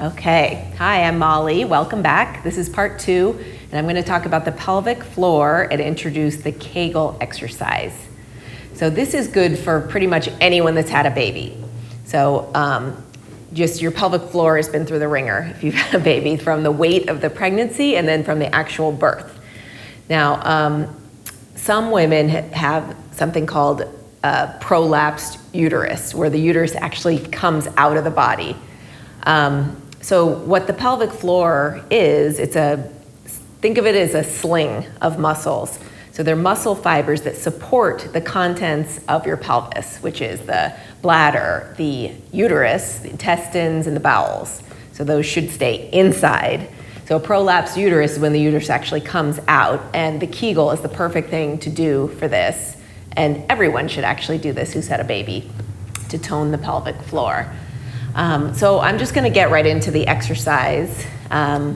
Okay, hi, I'm Molly. Welcome back. This is part 2, and I'm going to talk about the pelvic floor and introduce the Kegel exercise. So this is good for pretty much anyone that's had a baby. So just your pelvic floor has been through the ringer if you've had a baby, from the weight of the pregnancy and then from the actual birth. Now, some women have something called prolapsed uterus, where the uterus actually comes out of the body. So what the pelvic floor is, think of it as a sling of muscles. So they're muscle fibers that support the contents of your pelvis, which is the bladder, the uterus, the intestines, and the bowels. So those should stay inside. So a prolapsed uterus is when the uterus actually comes out, and the Kegel is the perfect thing to do for this. And everyone should actually do this who's had a baby, to tone the pelvic floor. So I'm just gonna get right into the exercise. I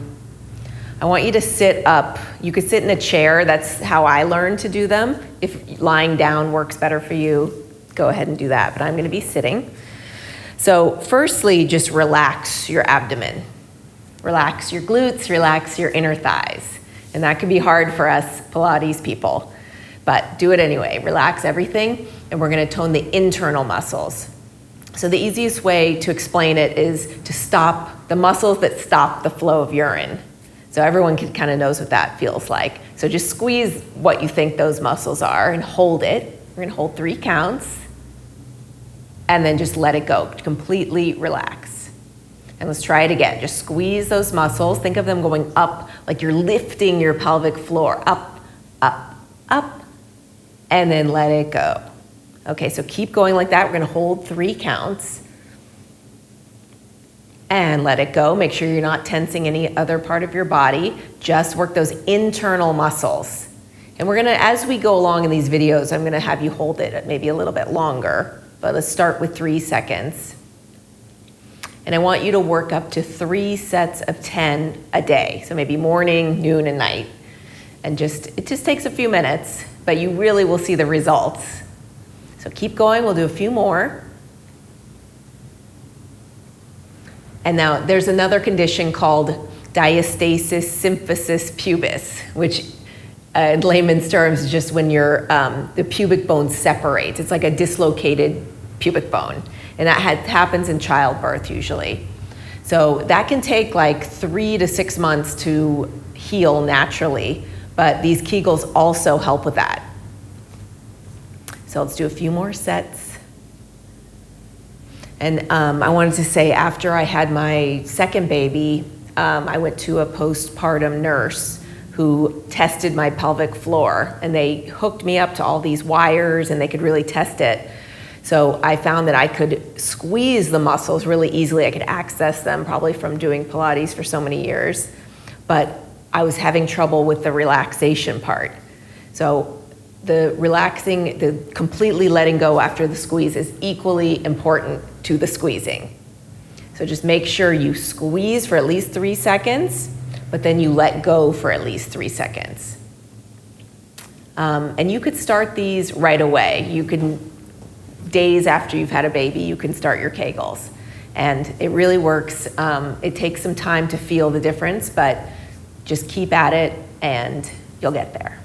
want you to sit up. You could sit in a chair. That's how I learned to do them. If lying down works better for you, go ahead and do that, but I'm gonna be sitting. So firstly, just relax your abdomen. Relax your glutes, relax your inner thighs. And that can be hard for us Pilates people, but do it anyway. Relax everything, and we're gonna tone the internal muscles. So the easiest way to explain it is to stop the muscles that stop the flow of urine. So everyone kind of knows what that feels like. So just squeeze what you think those muscles are and hold it. We're gonna hold 3 counts, and then just let it go, completely relax. And let's try it again. Just squeeze those muscles. Think of them going up, like you're lifting your pelvic floor, up, up, up, and then let it go. Okay, so keep going like that. We're gonna hold 3 counts and let it go. Make sure you're not tensing any other part of your body. Just work those internal muscles. And we're gonna, as we go along in these videos, I'm gonna have you hold it at maybe a little bit longer, but let's start with 3 seconds. And I want you to work up to 3 sets of 10 a day. So maybe morning, noon, and night. And it just takes a few minutes, but you really will see the results. So keep going, we'll do a few more. And now there's another condition called Diastasis, Symphysis, Pubis, which in layman's terms is just when the pubic bone separates. It's like a dislocated pubic bone. And that happens in childbirth usually. So that can take like 3 to 6 months to heal naturally, but these Kegels also help with that. So let's do a few more sets. And I wanted to say, after I had my second baby, I went to a postpartum nurse who tested my pelvic floor, and they hooked me up to all these wires, and they could really test it. So I found that I could squeeze the muscles really easily. I could access them probably from doing Pilates for so many years, but I was having trouble with the relaxation part. So the relaxing, the completely letting go after the squeeze is equally important to the squeezing. So just make sure you squeeze for at least 3 seconds, but then you let go for at least 3 seconds. And you could start these right away. You can, days after you've had a baby, you can start your Kegels. And it really works. It takes some time to feel the difference, but just keep at it and you'll get there.